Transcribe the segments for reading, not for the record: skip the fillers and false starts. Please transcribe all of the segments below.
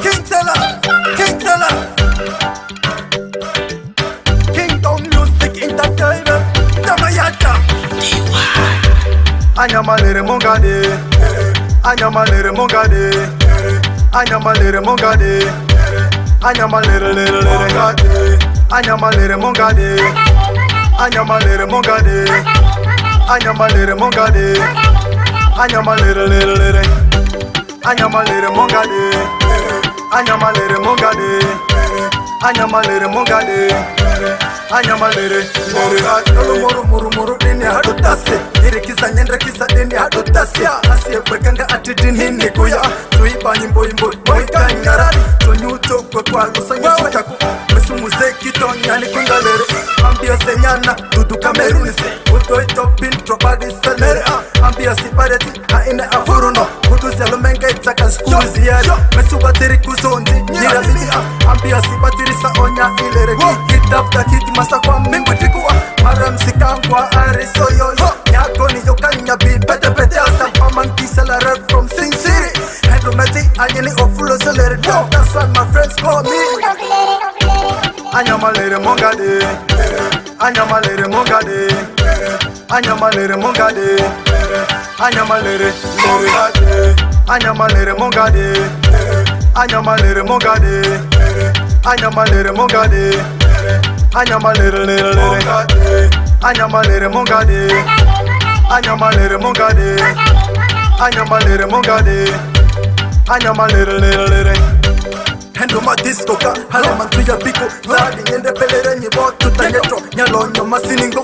King Teller, King Teller. Kingdom Music Entertainment. Damayata. Anyamalere mongade, anyamalere mongade, anyamalere mongade, anyamalere lere lere, anyamalere mongade, anyamalere mongade, anyamalere mongade, anyamalere lere lere, anyamalere mongade, anyamalere mongade, anyamalere mongade, anyamalere lere. Moro moro deni hadutase, irikisa nyendra kisa deni hadutase. Asiye kwekanga ati dini nikuya, tuiba nyimbo moika nyarari. Tonyuto kwa lusanya shikaku, mesu muzeki tonyani kungalere. Ambia senyana, dudu kameruni se, utoi topin tropadi selere. Ambia sipareti, haine afuruno, kutu selumenge itaka skulu ziyari. Mesu batiri kuzondi, nirabidi. Ambia sibatiri sa onya ilere. Hit after hit masa kwa mingu tikua. Maram sikangwa ariso yoyo. Nyako ni yokanya bi pete pete asa. Paman kiselere from Sing City. Hedrometi anyeni ofulo selere. That's why my friends call me Anyamalere mongade, anyamalere mongade, anyamalere mongade, anyamalere lere, anyamalere mongade, anyamalere mongade, anyamalere mongade, anyamalere lere, anyamalere mongade, anyamalere mongade, anyamalere mongade, anyamalere lere. Hendo madiskoka, hale mantuya biko. Zadi nyende pelere nyibo tutanyetro. Nyalonyo masiningo,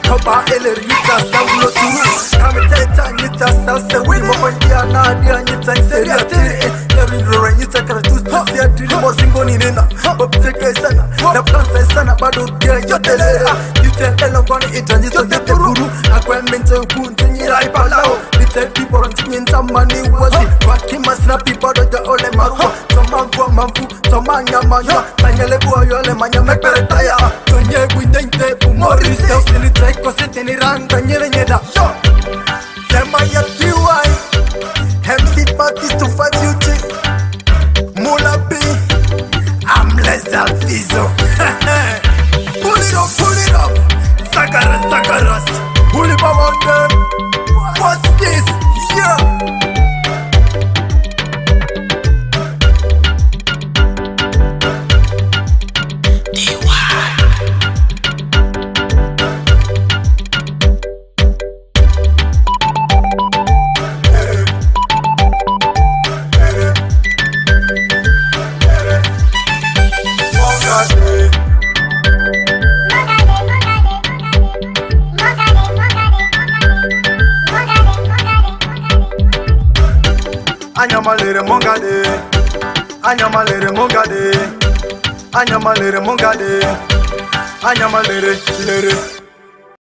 koba eleri nyita saulo turu. Kamiteta nyita sase wini momo ya nadia nyita inseri atiri. Nyarindore nyita karatus pasi atiri mozingo ninena. Bobteke sana, na plansa sana bado kia yotelera. Yute elongwani itanjizo yote guru. Akwe mente ukunte nyira ipalao. Lite people ntinyenta mani wazi. Wakima snapi bado ja ole marua. Tomangwa mampu, tomanya manya. Tanyele buwa yole manya mekbere taya. Tonye guindente pumori se. Usili treko se teni ranga nyere nyeda. Temaya tiwai MC Parties to 5 UT Mula B I'm Leza Fizo. Pull it up Sakaras Pull it up on them. What's this? Yeah. Anyamalere mongade, anyamalere mongade, anyamalere mongade, anyamalere lere.